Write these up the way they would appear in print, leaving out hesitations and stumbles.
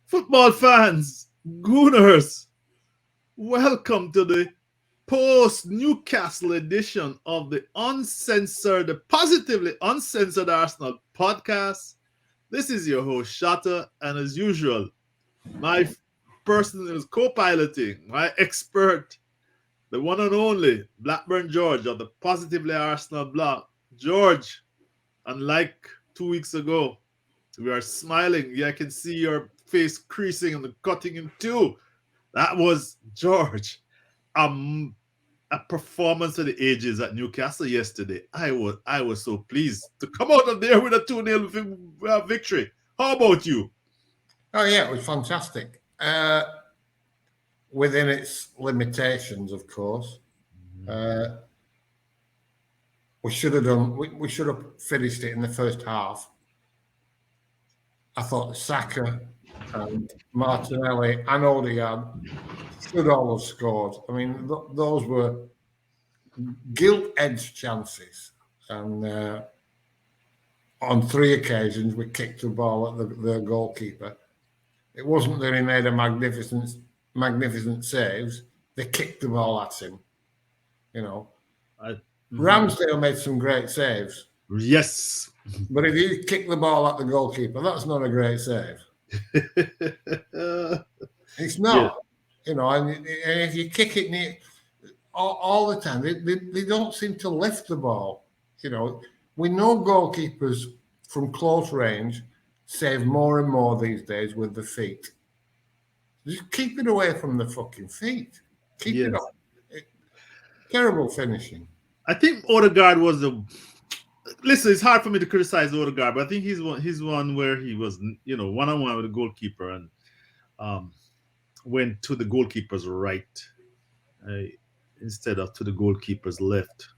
Football fans, Gooners, welcome to the post Newcastle edition of the positively uncensored Arsenal podcast. This is your host, Shotta, and as usual, my person who is co-piloting, my expert, the one and only Blackburn George of the Positively Arsenal blog. George, unlike 2 weeks ago, we are smiling. Yeah, I can see your face creasing and cutting in two. That was George. A performance of the ages at Newcastle yesterday. I was so pleased to come out of there with a 2-0 victory. How about you? Oh yeah, it was fantastic. Within its limitations, of course. We should have finished it in the first half. I thought Xhaka and Martinelli and Odegaard should all have scored. I mean, those were gilt-edged chances. And on 3 occasions, we kicked the ball at the goalkeeper. It wasn't that he made a magnificent saves. They kicked the ball at him. You know, Ramsdale made some great saves. Yes. But if you kick the ball at the goalkeeper, that's not a great save. It's not. Yeah. You know, and if you kick it near, all the time, they don't seem to lift the ball. You know, we know goalkeepers from close range save more and more these days with the feet. Just keep it away from the fucking feet. Keep it up. Terrible finishing. I think Odegaard was the. Listen, it's hard for me to criticize Odegaard, but I think he's one where he was, one-on-one with the goalkeeper and went to the goalkeeper's right instead of to the goalkeeper's left,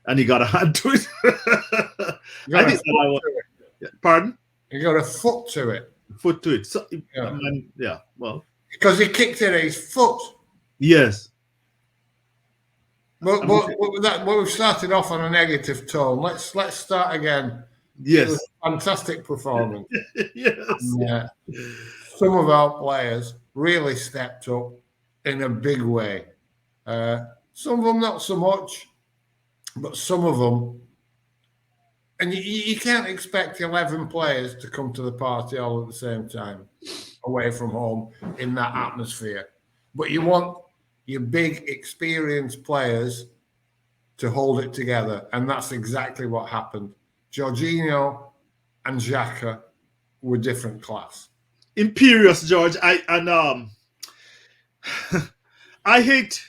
and he got a hand to it. Pardon? He got a foot to it. Foot to it. So, well, because he kicked it at his foot. Yes. But we've started off on a negative tone. Let's start again. Yes. It was a fantastic performance. Yes. And, some of our players really stepped up in a big way. Some of them not so much, but some of them. And you can't expect 11 players to come to the party all at the same time, away from home in that atmosphere. But you want your big, experienced players to hold it together. And that's exactly what happened. Jorginho and Xhaka were different class. Imperious, George. I hate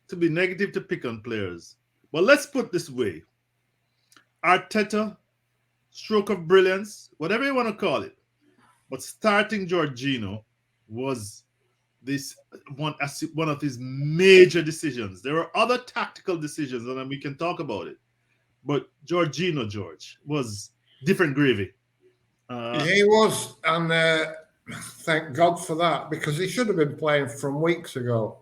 to be negative to pick on players. But let's put this way. Arteta, stroke of brilliance, whatever you want to call it. But starting Jorginho was this one of his major decisions. There were other tactical decisions, and we can talk about it. But Jorginho, George, was different gravy. He was, and thank God for that, because he should have been playing from weeks ago.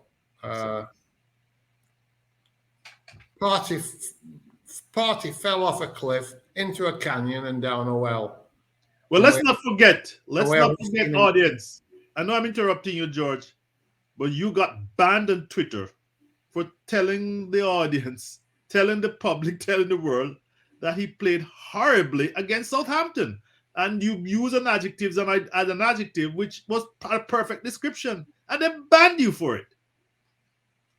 Party fell off a cliff into a canyon and down a well. Well, let's not forget, audience. I know I'm interrupting you, George, but you got banned on Twitter for telling the audience, telling the public, telling the world that he played horribly against Southampton. And you use an adjective as an adjective which was a perfect description. And they banned you for it.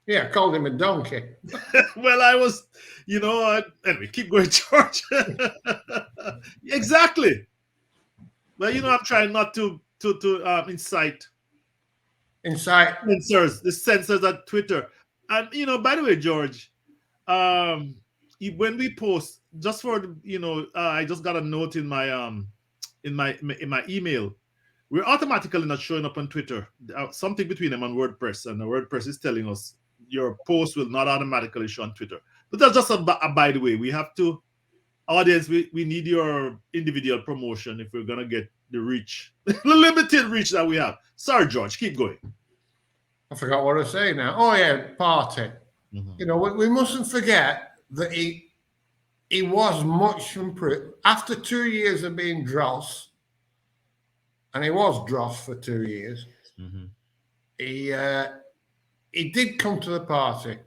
Yeah, I called him a donkey. Well, I was, anyway, keep going, George. Exactly. Well, I'm trying not to incite the censors at Twitter. And by the way, George, when we post, just for I just got a note in my email. We're automatically not showing up on Twitter. Something between them and WordPress, and the WordPress is telling us your post will not automatically show on Twitter. But that's just a by the way. We have to, audience, we need your individual promotion if we're going to get the reach, the limited reach that we have. Sorry, George, keep going. I forgot what I was saying now. Oh, yeah, party. Mm-hmm. We mustn't forget that he was much improved. After 2 years of being dross, and he was dross for 2 years. Mm-hmm. He did come to the party,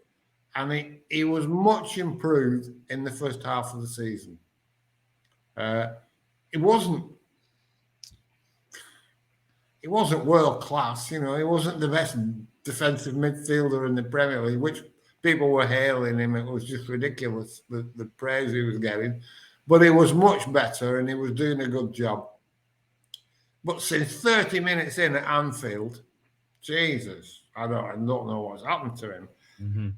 and he was much improved in the first half of the season. He wasn't world class, you know. He wasn't the best defensive midfielder in the Premier League, which people were hailing him. It was just ridiculous, the praise he was getting. But he was much better, and he was doing a good job. But since 30 minutes in at Anfield, Jesus, I don't know what's happened to him. Mm-hmm.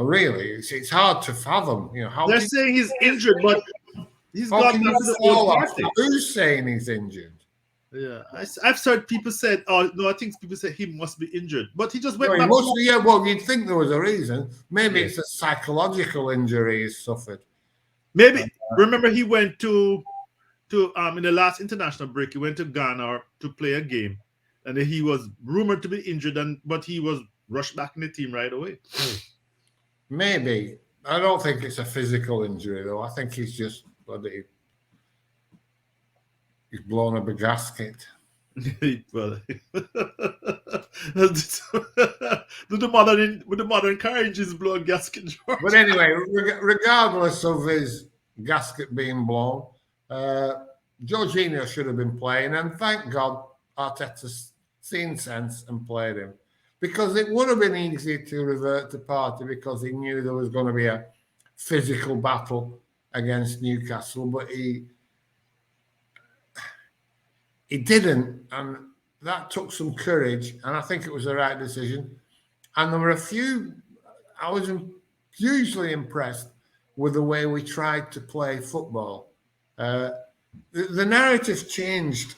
Really, it's hard to fathom. You know, how they're saying he's injured, but he's gone back to the old tactics. Who's saying he's injured? Yeah, I've heard people said, "Oh no," I think people said he must be injured, but he just went back. Yeah, well, you'd think there was a reason. Maybe it's a psychological injury he's suffered. Maybe remember he went to in the last international break. He went to Ghana to play a game, and he was rumored to be injured, but he was rushed back in the team right away. Maybe. I don't think it's a physical injury though. I think he's just bloody. He's blown up a gasket. Well, with the modern carriage is blown gasket. George. But anyway, regardless of his gasket being blown, Jorginho should have been playing, and thank God Arteta's seen sense and played him, because it would have been easy to revert to Partey because he knew there was going to be a physical battle against Newcastle, but he didn't, and that took some courage, and I think it was the right decision. And there were a few, I was hugely impressed with the way we tried to play football. The narrative changed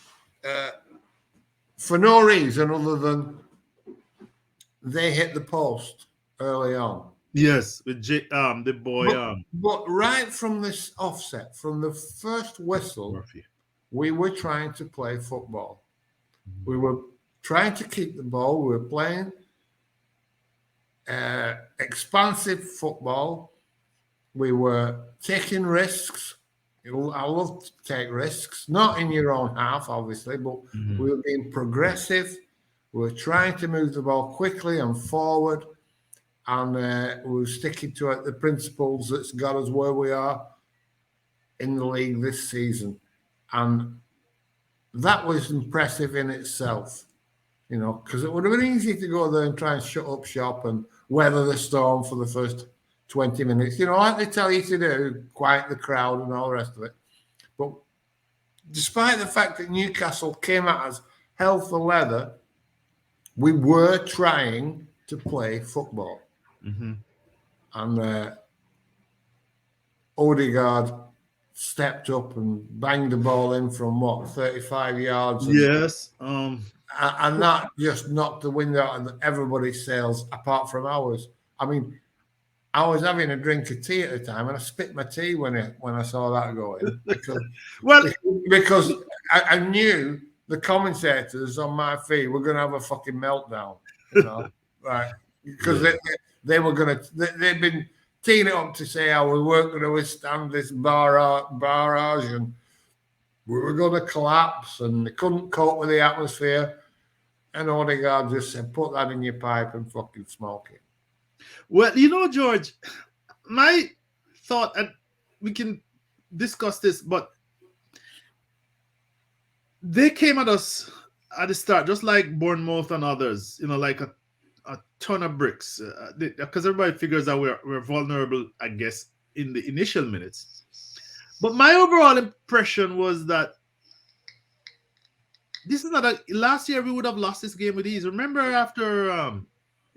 for no reason other than they hit the post early on. Yes, with the boy. But right from this offset, from the first whistle, Murphy. We were trying to play football. We were trying to keep the ball. We were playing expansive football. We were taking risks. I love to take risks, not in your own half, obviously, but we were being progressive. We were trying to move the ball quickly and forward, and we were sticking to the principles that's got us where we are in the league this season. And that was impressive in itself, you know, because it would have been easy to go there and try and shut up shop and weather the storm for the first 20 minutes, you know, like they tell you to do, quiet the crowd and all the rest of it. But despite the fact that Newcastle came at us hell for leather, we were trying to play football. Mm-hmm. And Odegaard stepped up and banged the ball in from 35 yards. Yes. And that just knocked the wind out of everybody's sails, apart from ours. I mean, I was having a drink of tea at the time, and I spit my tea when I saw that go in. Because I knew the commentators on my feed were going to have a fucking meltdown, you know, right? Because they were going to. They've been teeing it up to say how we weren't going to withstand this barrage and we were going to collapse and they couldn't cope with the atmosphere. And Odegaard just said, put that in your pipe and fucking smoke it. Well, you know, George, my thought, and we can discuss this, but they came at us at the start, just like Bournemouth and others, you know, like a ton of bricks, because everybody figures that we're vulnerable, I guess, in the initial minutes. But my overall impression was that this is not last year we would have lost this game with ease. Remember after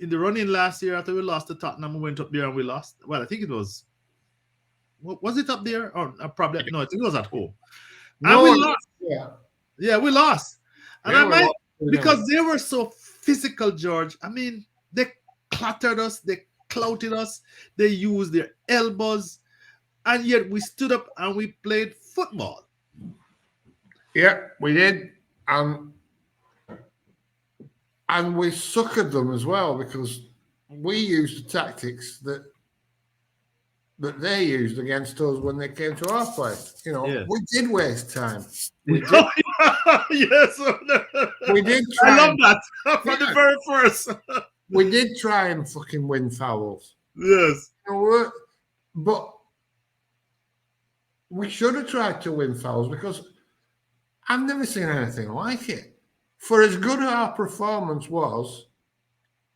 in the run-in last year, after we lost to Tottenham, we went up there and we lost. Well, I think it was it up there? Or probably no, I think it was at home. No, and we lost. Yeah, we lost. And yeah, because they were so physical, George. I mean, they clattered us, they clouted us, they used their elbows, and yet we stood up and we played football. Yeah, we did. And we suckered them as well, because we used the tactics that they used against us when they came to our place. You know, we did waste time. We did. Yes. We did I try. love that from the very first. We did try and fucking win fouls. Yes. But we should have tried to win fouls because I've never seen anything like it. For as good as our performance was,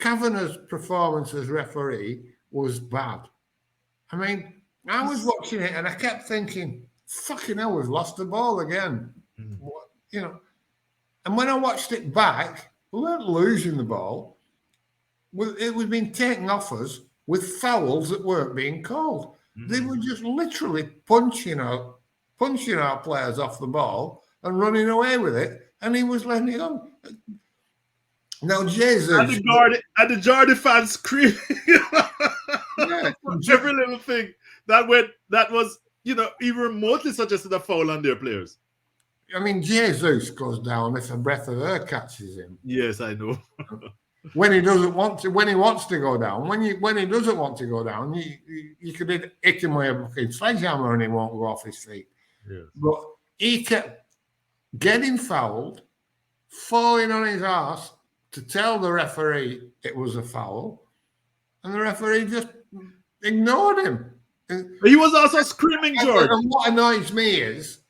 Kavanagh's performance as referee was bad. I mean, I was watching it and I kept thinking, fucking hell, we've lost the ball again. What, you know, and when I watched it back, we weren't losing the ball. It was being taken off us with fouls that weren't being called. They were just literally punching our players off the ball and running away with it, and he was letting it on. Now, Jesus. And the Jordan fans screaming. Yeah, every little thing that was, even remotely suggested a foul on their players. I mean, Jesus goes down if a breath of air catches him. Yes, I know. When he doesn't want to, when he wants to go down, when he doesn't want to go down, you could hit him with a fucking sledgehammer and he won't go off his feet. Yes. But he kept getting fouled, falling on his ass to tell the referee it was a foul, and the referee just ignored him. He was also screaming, George. And what annoys me is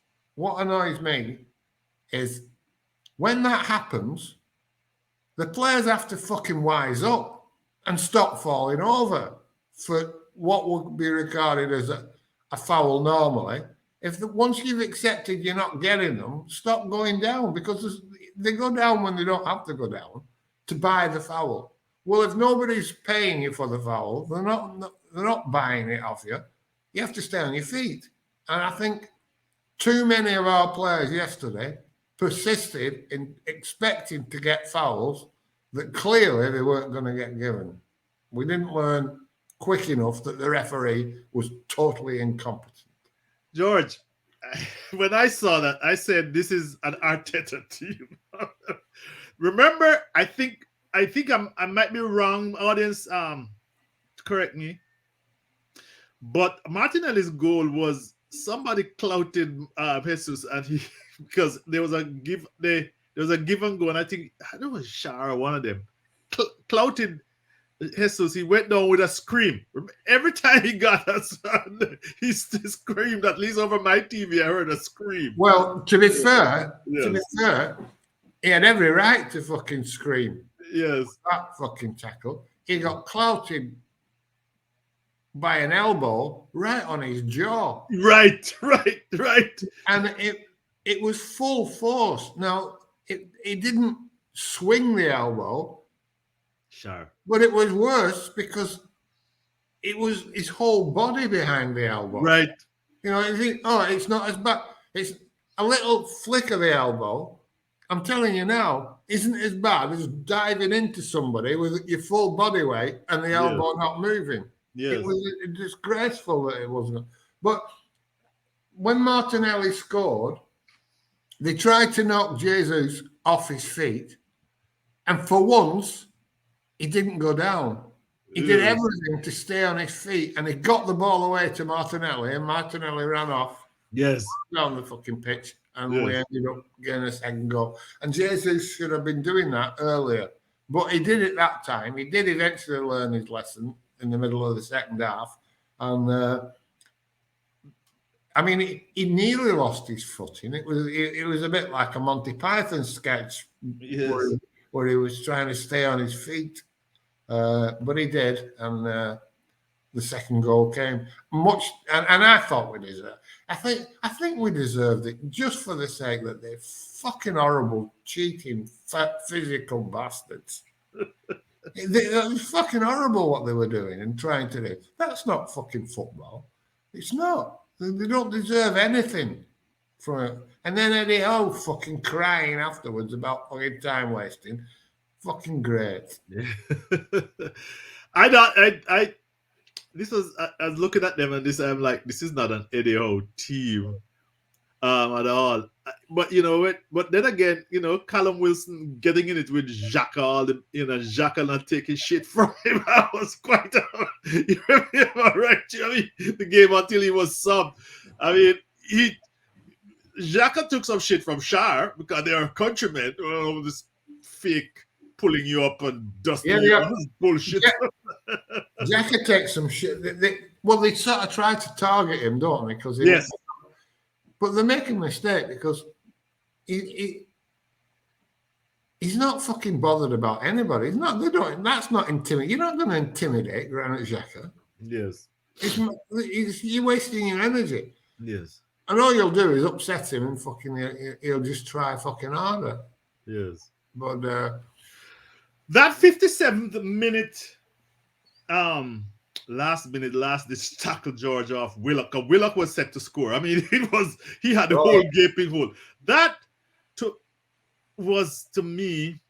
when that happens, the players have to fucking wise up and stop falling over for what would be regarded as a foul normally. Once you've accepted you're not getting them, stop going down, because they go down when they don't have to go down to buy the foul. Well, if nobody's paying you for the foul, they're not buying it off you. You have to stay on your feet. And I think too many of our players yesterday persisted in expecting to get fouls that clearly they weren't going to get given. We didn't learn quick enough that the referee was totally incompetent. George, when I saw that, I said, this is an Arteta team. Remember, I think I might be wrong, audience, correct me, but Martinelli's goal was somebody clouted Jesus, and because there was a give and go, and I think it was Shah or one of them clouted Jesus. He went down with a scream. Every time he got us, he screamed. At least over my TV, I heard a scream. Well, to be fair, he had every right to fucking scream. Yes, that fucking tackle. He got clouted by an elbow right on his jaw. Right. And it was full force. Now, it didn't swing the elbow. Sure. But it was worse because it was his whole body behind the elbow. Right. You think, it's not as bad. It's a little flick of the elbow. I'm telling you now, isn't as bad as diving into somebody with your full body weight and the elbow not moving. Yes. It was disgraceful that it wasn't. But when Martinelli scored, they tried to knock Jesus off his feet. And for once, he didn't go down. He did everything to stay on his feet. And he got the ball away to Martinelli, and Martinelli ran off. Yes. Down the fucking pitch. And we ended up getting a second goal. And Jesus should have been doing that earlier. But he did it that time. He did eventually learn his lesson in the middle of the second half. And he nearly lost his footing. It was a bit like a Monty Python sketch where he was trying to stay on his feet. But he did. And the second goal came and I thought we deserved it. I think we deserved it just for the sake that they're fucking horrible, cheating, physical bastards. It was fucking horrible what they were doing and trying to do. That's not fucking football. It's not. They don't deserve anything from it. And then Eddie Howe fucking crying afterwards about fucking time wasting. Fucking great. I was looking at them and I'm like, this is not an Eddie Howe team at all. But but then again, Callum Wilson getting in it with Xhaka, Xhaka not taking shit from him. I was quite you remember, right? The game until he was subbed. I mean, Xhaka took some shit from Shar because they are countrymen. Oh, this fake pulling you up and dusting Yeah, you. yeah. This is bullshit. Xhaka takes some shit. Well, they sort of try to target him, don't they? Because Yes. but they make a mistake because he's not fucking bothered about anybody. He's not. They don't. That's not intimidate. You're not going to intimidate Granit Xhaka. Yes. You're wasting your energy. Yes. And all you'll do is upset him, and fucking he'll just try fucking harder. Yes. But that 57th minute, last this tackle George off Willock. Willock was set to score. I mean, he had the whole gaping hole. That was to me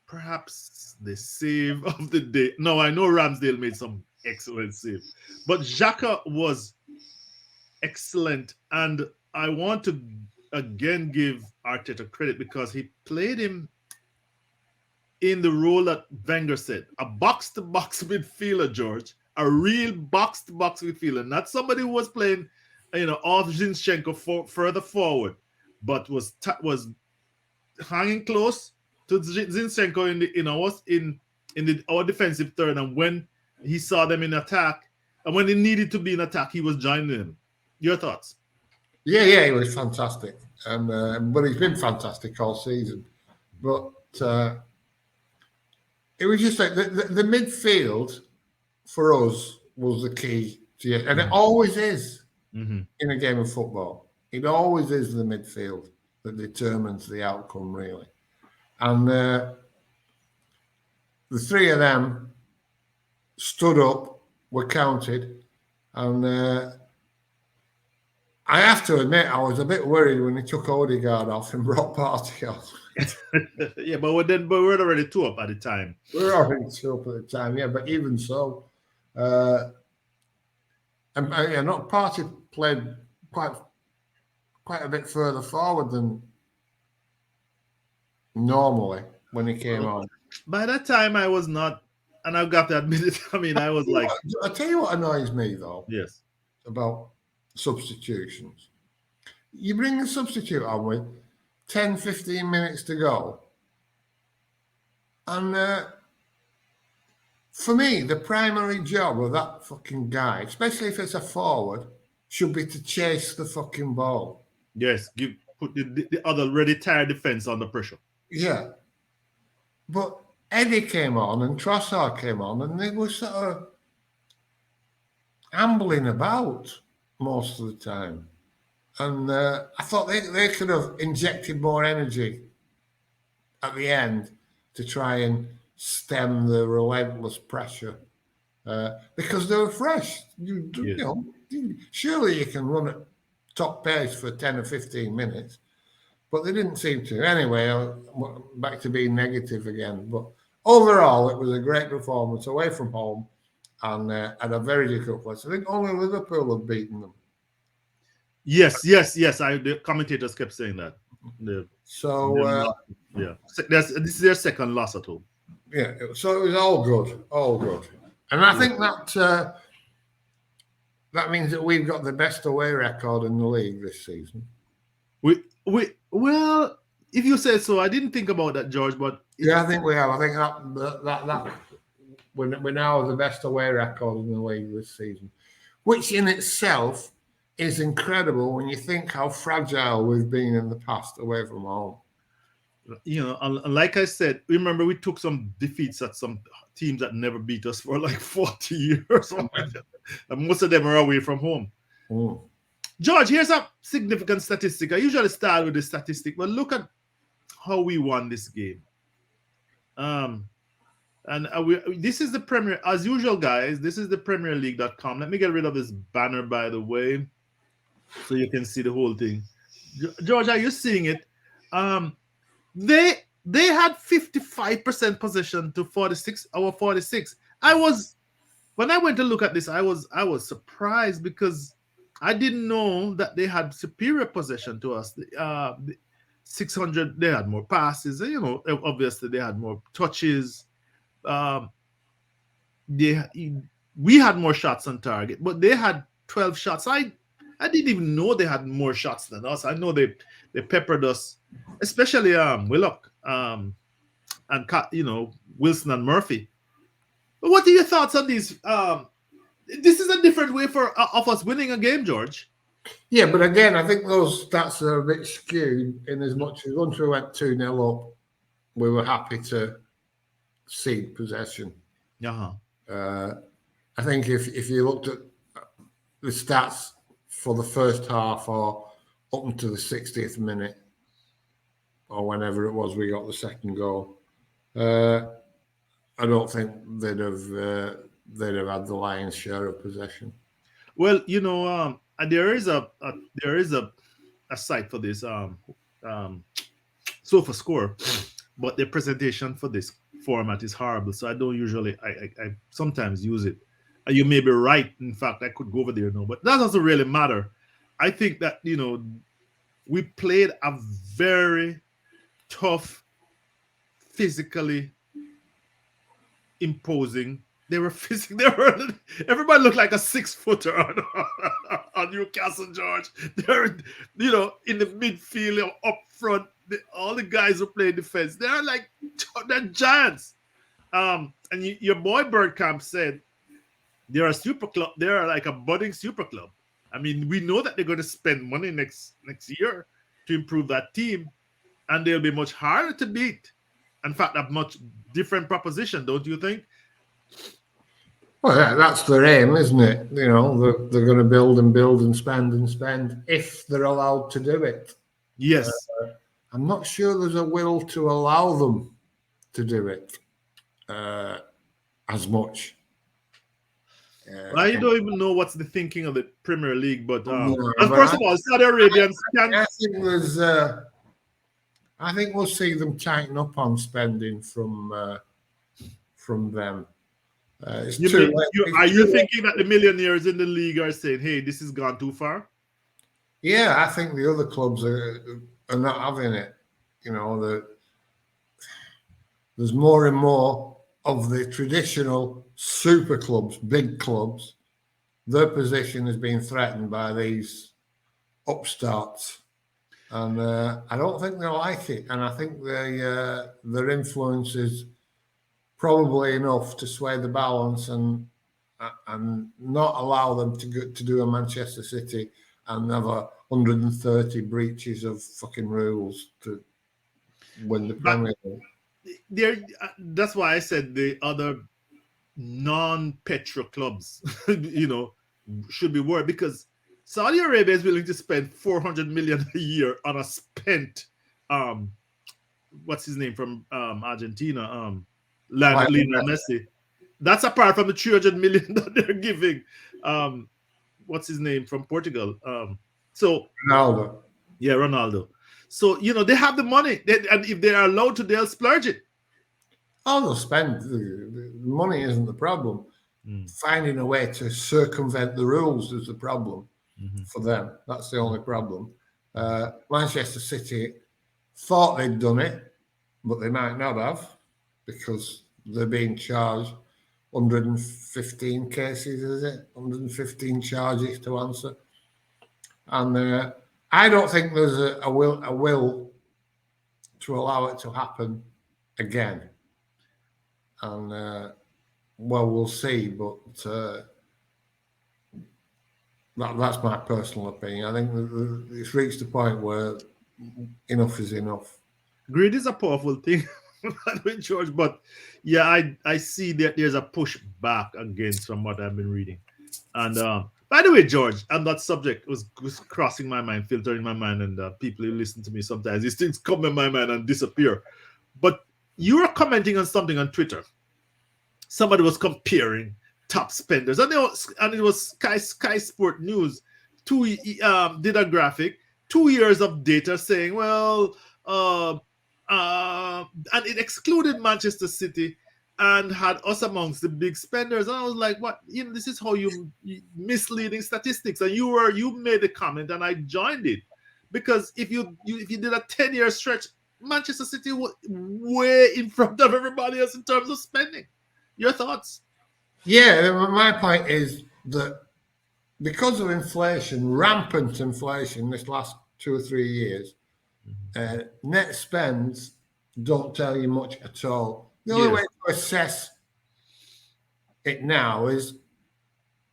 perhaps the save of the day. No, I know Ramsdale made some excellent save, but Xhaka was excellent, and I want to again give Arteta credit because he played him in the role that Wenger said, a box-to-box midfielder, George, a real box-to-box midfielder, not somebody who was playing, off Zinchenko further forward, but was hanging close to Zinchenko in our defensive third, and when he saw them in attack, and when he needed to be in attack, he was joining them. Your thoughts? Yeah, he was fantastic, and but he's been fantastic all season. But it was just like the midfield for us was the key to it, and it always is in a game of football. It always is the midfield that determines the outcome, really. And the three of them stood up, were counted, and I have to admit, I was a bit worried when he took Odegaard off and brought Partey on. Yeah, but we were already 2 up at the time. We were already 2 up at the time, yeah. But even so, and not Partey played quite a bit further forward than normally when he came on. By that time, I was not, and I've got to admit it. I mean, I was like, I'll tell you what annoys me though. Yes. About substitutions. You bring a substitute on with 10, 15 minutes to go. And for me, the primary job of that fucking guy, especially if it's a forward, should be to chase the fucking ball. Yes, put the other ready tired defense under pressure. Yeah. But Eddie came on and Trossard came on, and they were sort of ambling about most of the time. And I thought they could have injected more energy at the end to try and stem the relentless pressure because they were fresh. You know, surely you can run at top pace for 10 or 15 minutes, but they didn't seem to. Anyway, back to being negative again. But overall, it was a great performance away from home and at a very difficult place. I think only Liverpool have beaten them. Yes. The commentators kept saying that. So this is their second loss at home. Yeah, so it was all good, and I think that that means that we've got the best away record in the league this season. Well, if you say so, I didn't think about that, George. But yeah, I think we have. I think that we now have the best away record in the league this season, which in itself is incredible when you think how fragile we've been in the past away from home. You know, and like I said, remember we took some defeats at some teams that never beat us for like 40 years. And most of them are away from home. Mm. George, here's a significant statistic. I usually start with the statistic, but look at how we won this game. This is the Premier, as usual, guys. This is the PremierLeague.com. Let me get rid of this banner, by the way, so you can see the whole thing. George, are you seeing it? They had 55% possession to 46. Our 46. When I went to look at this, I was surprised because I didn't know that they had superior possession to us. 600. They had more passes. You know, obviously they had more touches. We had more shots on target, but they had 12 shots. I didn't even know they had more shots than us. I know they peppered us, especially Willock and Wilson and Murphy. But what are your thoughts on these? This is a different way for of us winning a game, George. Yeah, but again, I think those stats are a bit skewed in as much as once we went 2-0 up, we were happy to cede possession. Uh-huh. I think if you looked at the stats for the first half or up until the 60th minute or whenever it was we got the second goal, I don't think they'd have had the lion's share of possession. Well, there is a site for this Sofa Score, but the presentation for this format is horrible. So I don't usually. I sometimes use it. You may be right. In fact, I could go over there now, but that doesn't really matter. I think that we played a very tough, physically imposing. They were everybody looked like a 6-footer on Newcastle, George. They're in the midfield or up front. All the guys who play defense, they're giants. And your boy Birdcamp said they're a super club. They're like a budding super club. I mean, we know that they're going to spend money next year to improve that team, and they'll be much harder to beat. In fact, a much different proposition, don't you think? Well, that's their aim, isn't it? They're going to build and spend if they're allowed to do it. Yes. I'm not sure there's a will to allow them to do it as much. I don't even know what's the thinking of the Premier League, but no, and first of all, Saudi Arabians can. I think we'll see them tighten up on spending from them. Are you thinking that the millionaires in the league are saying, "Hey, this has gone too far"? Yeah, I think the other clubs are not having it. There's more and more of the traditional super clubs, big clubs. Their position has been threatened by these upstarts, and I don't think they like it. And I think their influence is probably enough to sway the balance and not allow them to do a Manchester City and have 130 breaches of fucking rules to win the Premier League. That's why I said the other non-petro clubs, should be worried, because Saudi Arabia is willing to spend 400 million a year on a spent, what's his name from Argentina, Lionel Messi. That's apart from the 300 million that they're giving. What's his name from Portugal? So Ronaldo. Yeah, Ronaldo. So they have the money, and if they are allowed to, they'll splurge it. Oh, they'll spend. The money isn't the problem. Finding a way to circumvent the rules is the problem for them. That's the only problem. Manchester City thought they'd done it, but they might not have, because they're being charged 115 cases, is it? 115 charges to answer. And I don't think there's a will to allow it to happen again. And we'll see. But that's my personal opinion. I think it's reached a point where enough is enough. Greed is a powerful thing, George. But yeah, I see that there's a push back against from what I've been reading. And by the way, George, on that subject was crossing my mind, filtering my mind, and people who listen to me sometimes, these things come in my mind and disappear. But you were commenting on something on Twitter. Somebody was comparing top spenders, and it was Sky Sport News. Did a graphic, 2 years of data saying, well, and it excluded Manchester City and had us amongst the big spenders. And I was like, what? This is how you misleading statistics. And you made the comment, and I joined it, because if you did a 10-year stretch, Manchester City was way in front of everybody else in terms of spending. Your thoughts? Yeah, my point is that because of inflation, rampant inflation this last 2 or 3 years, net spends don't tell you much at all. The only way to assess it now is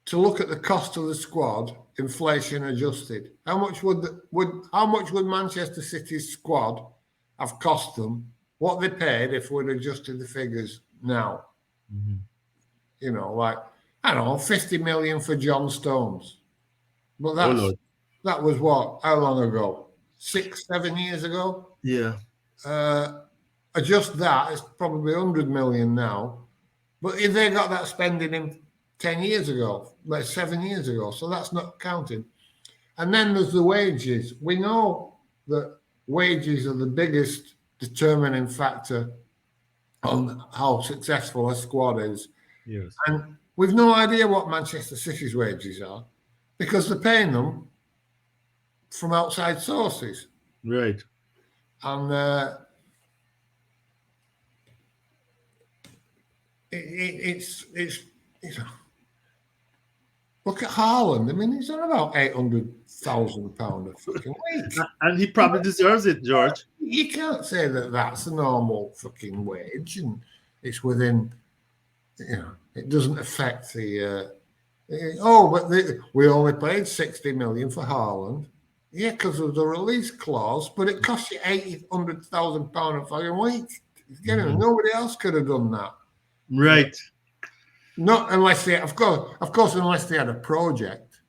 to look at the cost of the squad, inflation adjusted. How much would Manchester City's squad have cost them? What they paid if we'd adjusted the figures now? Mm-hmm. You know, like I don't know, 50 million for John Stones. But that was what? How long ago? 6, 7 years ago? Yeah. Adjust that, it's probably 100 million now. But if they got that spending in 10 years ago, like 7 years ago, so that's not counting. And then there's the wages. We know that wages are the biggest determining factor on how successful a squad is. Yes. And we've no idea what Manchester City's wages are because they're paying them from outside sources. Right. And it's look at Haaland. I mean, he's on about £800,000 a fucking week, and he probably deserves it, George. You can't say that that's a normal fucking wage, and it's within. You know, it doesn't affect the. We only paid 60 million for Haaland. Yeah, because of the release clause, but it cost you £800,000 a fucking week. Nobody else could have done that. Right. Not unless they, of course, unless they had a project.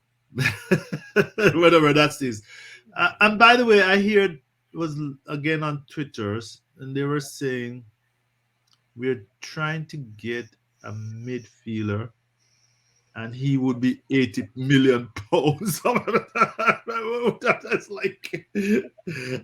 Whatever that is. And by the way, I hear it was again on Twitters, and they were saying we're trying to get a midfielder, and he would be £80 million. That's like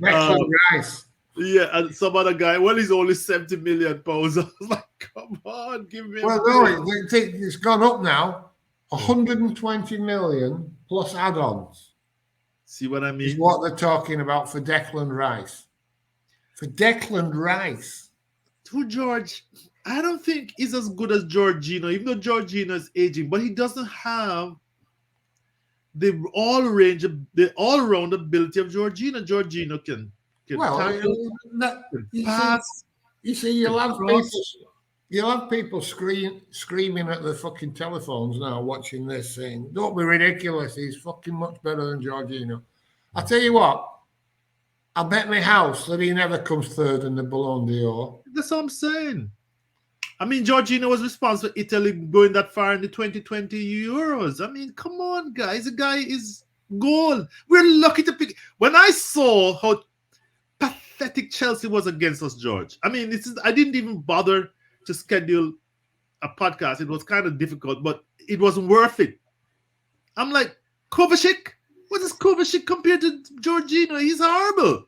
Rice. Yeah, and some other guy, well, he's only £70 million. I was like, come on, give me. Well, no, it's gone up now. 120 million plus add-ons. See what I mean? Is what they're talking about for Declan Rice. For Declan Rice. To George, I don't think he's as good as Jorginho, even though Jorginho is aging, but he doesn't have the all-round ability of Jorginho. Jorginho can pass. You see, you'll have people screaming at the fucking telephones now watching this saying, don't be ridiculous, he's fucking much better than Jorginho. I tell you what, I'll bet my house that he never comes third in the Ballon d'Or. That's what I'm saying. I mean, Jorginho was responsible for Italy going that far in the 2020 Euros. I mean, come on, guys. The guy is gold. We're lucky to pick. When I saw how pathetic Chelsea was against us, George, I mean, I didn't even bother to schedule a podcast. It was kind of difficult, but it was worth it. I'm like, Kovacic? What is Kovacic compared to Jorginho? He's horrible.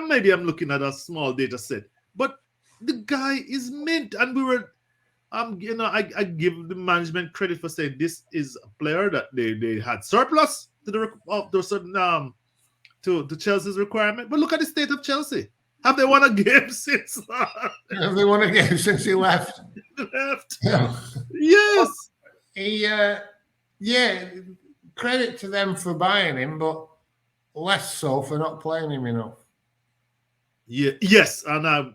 Maybe I'm looking at a small data set, but the guy is mint, and we were, I give the management credit for saying this is a player that they had surplus to Chelsea's requirement. But look at the state of Chelsea. Have they won a game since? Have they won a game since he left? Yes. Credit to them for buying him, but less so for not playing him enough. Yeah. Yes, and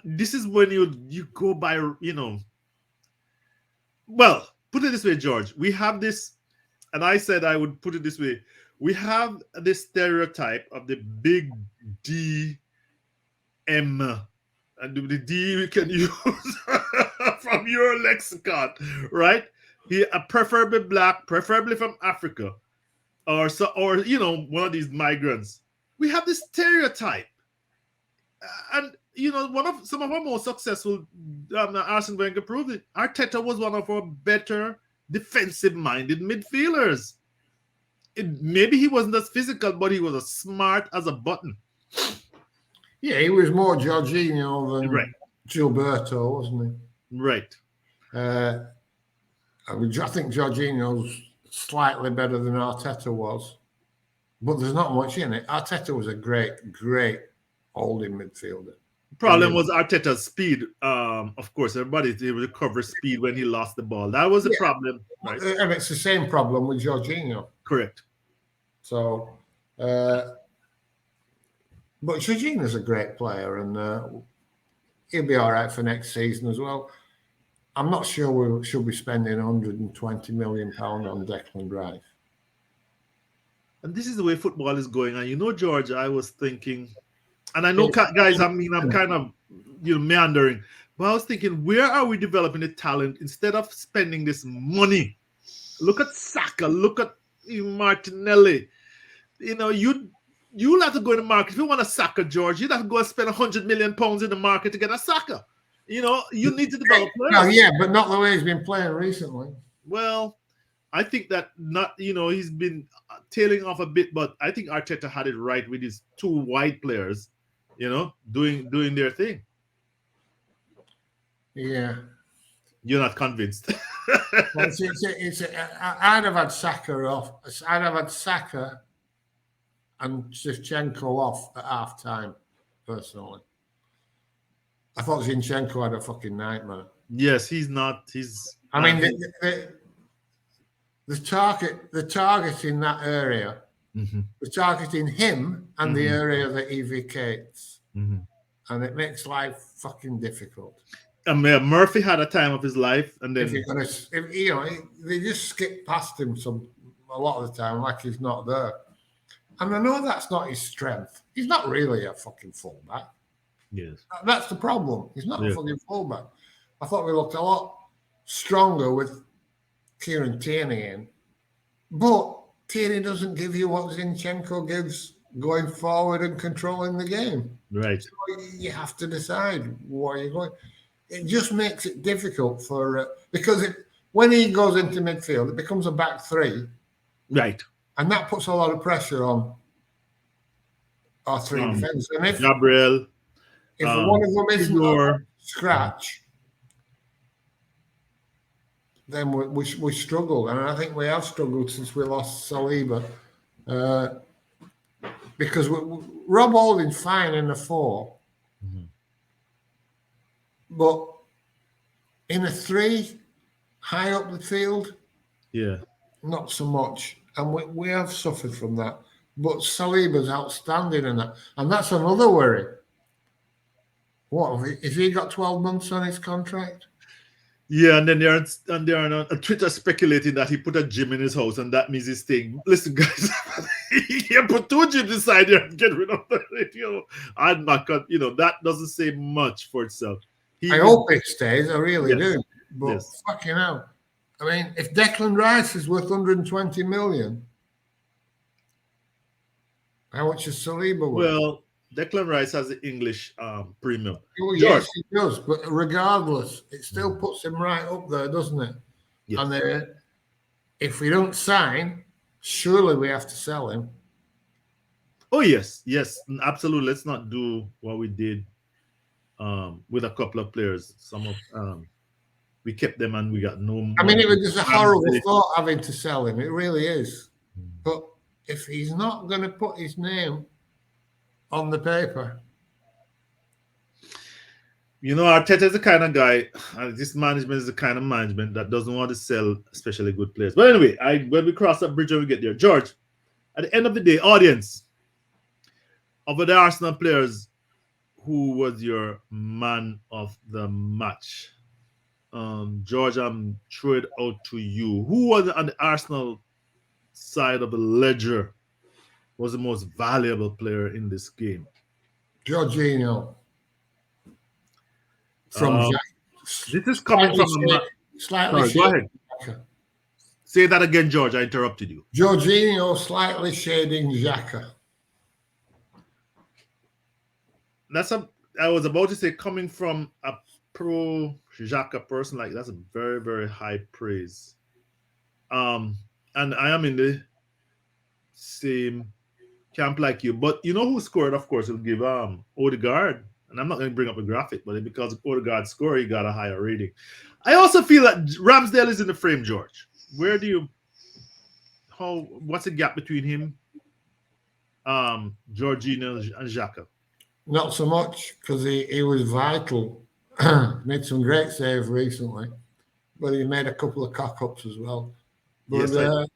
this is when you go by, Well, put it this way, George. We have this, and I said I would put it this way. We have this stereotype of the big D, M, and the D we can use from your lexicon, right? He preferably black, preferably from Africa, or one of these migrants. We have this stereotype, and some of our most successful Arsene Wenger proved it. Arteta was one of our better defensive-minded midfielders. Maybe he wasn't as physical, but he was as smart as a button. Yeah, he was more Jorginho than Gilberto, wasn't he? Right. I think Jorginho's slightly better than Arteta was, but there's not much in it. Arteta was a great holding midfielder. Problem was Arteta's speed. Of course, everybody's able to cover speed when he lost the ball. That was a problem, right? And it's the same problem with Jorginho. Correct. So, but Jorginho's a great player, and he'll be all right for next season as well. I'm not sure we should be spending £120 million on Declan Rice. And this is the way football is going. And you know, George, I was thinking, and I know, guys, I mean, I'm kind of, meandering, but I was thinking, where are we developing the talent instead of spending this money? Look at Saka, look at Martinelli. You'll have to go in the market. If you want a Saka, George, you'd have to go and spend £100 million in the market to get a Saka. You need to develop players. Well, yeah, but not the way he's been playing recently. Well, I think that he's been tailing off a bit, but I think Arteta had it right with his two wide players, doing their thing. Yeah. You're not convinced. I'd have had Saka off. I'd have had Saka and Zinchenko off at half time, personally. I thought Zinchenko had a fucking nightmare. Yes, he's not. I mean, the target in that area, the targeting him and the area that he vacates, and it makes life fucking difficult. And Murphy had a time of his life, and then they just skip past him a lot of the time, like he's not there. And I know that's not his strength. He's not really a fucking fullback. Yes, that's the problem. He's not a fucking fullback. I thought we looked a lot stronger with Kieran Tierney in, but Tierney doesn't give you what Zinchenko gives going forward and controlling the game. Right. So you have to decide where you're going. It just makes it difficult because when he goes into midfield, it becomes a back three. Right. And that puts a lot of pressure on our three defenders. And if Gabriel, if one of them isn't on scratch, then we struggle. And I think we have struggled since we lost Saliba. Because Rob Holding's fine in the 4. But in a 3, high up the field, not so much. And we have suffered from that. But Saliba's outstanding in that. And that's another worry. What, has he got 12 months on his contract? Yeah, and then they're on Twitter speculating that he put a gym in his house and that means he's staying. Listen, guys, he can put 2 gyms inside there and get rid of the I'm not gonna, that doesn't say much for itself. I hope it stays, I really do. But fucking hell. I mean, if Declan Rice is worth 120 million, how much is Saliba worth? Well, Declan Rice has the English premium. Oh, yes, he does. But regardless, it still puts him right up there, doesn't it? Yes. And if we don't sign, surely we have to sell him. Oh, yes, absolutely. Let's not do what we did with a couple of players. Some of we kept them and we got no more. I mean, it was just a horrible thought having to sell him. It really is. But if he's not going to put his name on the paper. Arteta is the kind of guy, and this management is the kind of management that doesn't want to sell especially good players. But anyway, when we cross that bridge and we get there, George, at the end of the day, audience, of the Arsenal players, who was your man of the match? George, I'm throwing it out to you. Who was on the Arsenal side of the ledger was the most valuable player in this game? Jorginho. From this is coming from slightly. Go ahead. Say that again, George. I interrupted you. Jorginho slightly shading Xhaka. I was about to say, coming from a pro Xhaka person, like that's a very, very high praise. And I am in the same camp like you. But you know who scored? Of course, we'll give Odegaard. And I'm not going to bring up a graphic, but because Odegaard scored, he got a higher rating. I also feel that Ramsdale is in the frame, George. What's the gap between him, Jorginho and Xhaka? Not so much because he was vital. Made some great saves recently, but he made a couple of cock-ups as well. But Yes,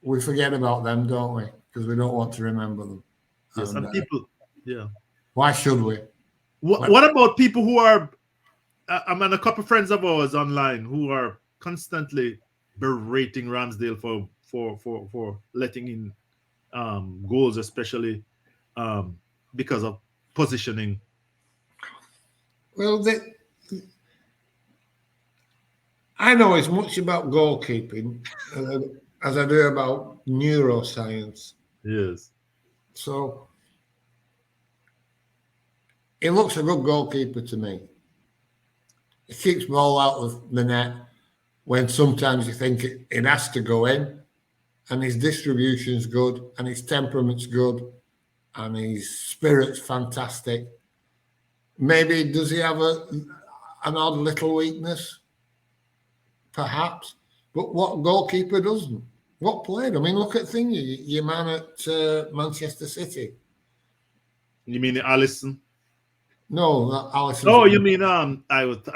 we forget about them, don't we? Because we don't want to remember them. yes, And and people, yeah. why should we? What about people who are? I mean, a couple of friends of ours online who are constantly berating Ramsdale for letting in goals, especially because of positioning. Well, I know as much about goalkeeping as I do about neuroscience. Yes. So he looks a good goalkeeper to me. He keeps ball out of the net when sometimes you think it has to go in, and his distribution's good, and his temperament's good, and his spirit's fantastic. Maybe does he have an odd little weakness? Perhaps. But what goalkeeper doesn't? What player? I mean, look at Thingy, your man at Manchester City. You mean Allison? No, Alisson's. Oh, you mean I'm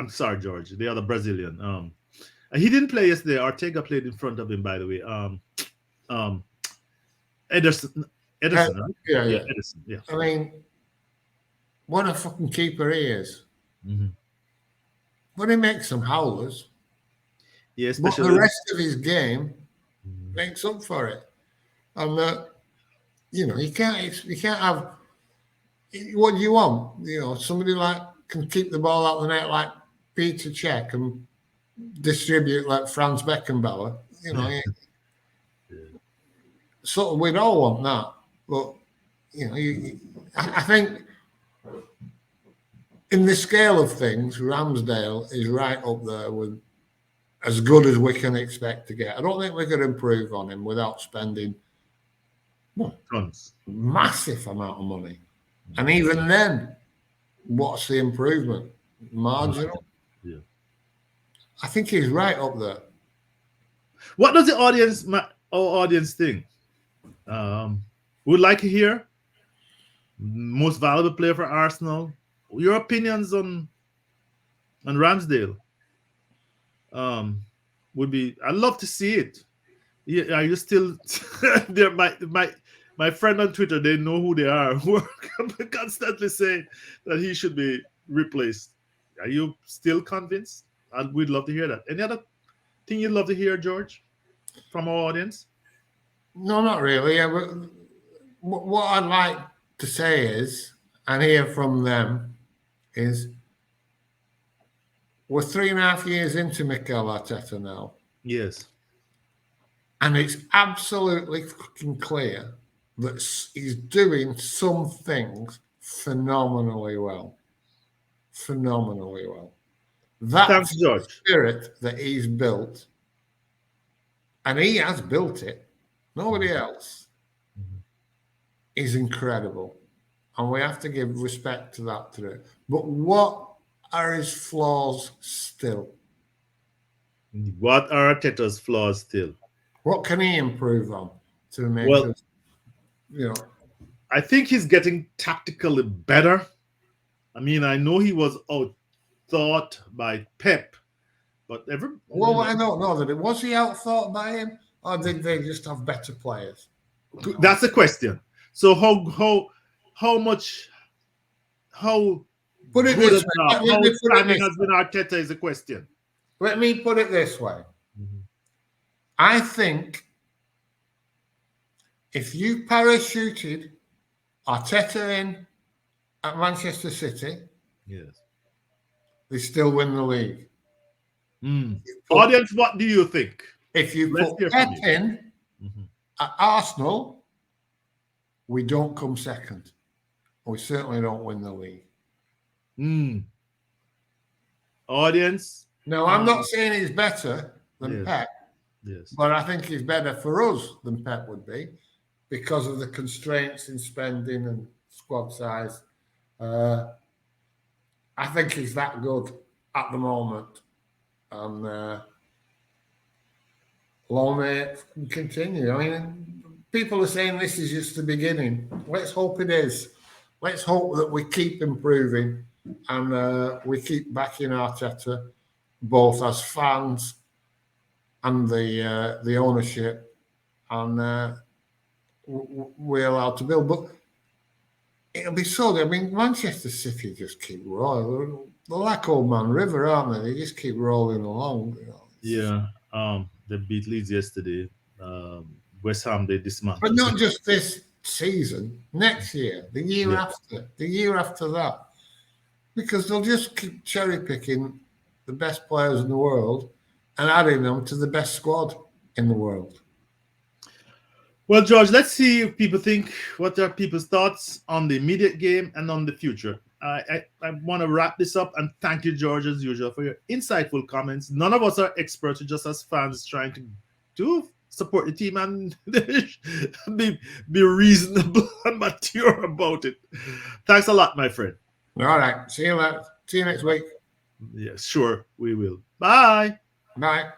sorry, George, the other Brazilian. He didn't play yesterday. Ortega played in front of him, by the way. Um, Ederson, right? Yeah. Ederson. Yeah. I mean, what a fucking keeper he is. Mm-hmm. But he makes some howlers. Yeah, But especially. the rest of his game makes up for it. And you can't have what do you want? Somebody like can keep the ball out of the net like Peter Cech and distribute like Franz Beckenbauer. Sort of we'd all want that. But I think in the scale of things, Ramsdale is right up there with as good as we can expect to get. I don't think we could improve on him without spending Tons. massive amount of money. And even then, what's the improvement? Marginal. Yeah. I think he's right up there. What does our audience think? Would like to hear most valuable player for Arsenal. Your opinions on Ramsdale. Would be. I'd love to see it. Yeah, are you still there? My friend on Twitter, they know who they are. Who are constantly saying that he should be replaced. Are you still convinced? And we'd love to hear that. Any other thing you'd love to hear, George, from our audience? No, not really. What I'd like to say is, and hear from them, is we're 3.5 years into Mikel Arteta now. Yes. And it's absolutely fucking clear that he's doing some things phenomenally well. Phenomenally well. Thanks, George. Spirit that he's built, and he has built it, nobody else, is incredible. And we have to give respect to that today. But what are his flaws still? What are Arteta's flaws still? What can he improve on to make us, I think he's getting tactically better. I mean, I know he was outthought by Pep, but I don't know that was he outthought by him, or did they just have better players? That's the question. So how put it this way, how standing has been Arteta is a question. Let me put it this way. I think if you parachuted Arteta in at Manchester City, yes, they still win the league. Audience, what do you think? If you put Pep in at Arsenal, we don't come second. We certainly don't win the league. Audience? No, I'm not saying he's better than Pep. Yes. But I think he's better for us than Pep would be because of the constraints in spending and squad size. I think he's that good at the moment. And long may it continue. I mean, people are saying this is just the beginning. Let's hope it is. let's hope that we keep improving and we keep backing Arteta, both as fans and the ownership, and we're allowed to build. But it'll be so. I mean, Manchester City just keep rolling. They're like Old Man River, aren't they? They just keep rolling along. Yeah. They beat Leeds yesterday. West Ham, they dismantled. But not just this season, next year, the year after that. Because they'll just keep cherry picking the best players in the world and adding them to the best squad in the world. Well, George, let's see if people think, what are people's thoughts on the immediate game and on the future. I want to wrap this up and thank you, George, as usual, for your insightful comments. None of us are experts, we're just as fans trying to support the team and be reasonable and mature about it. Thanks a lot, my friend. All right. See you later. See you next week. Yes, sure, we will. Bye. Bye.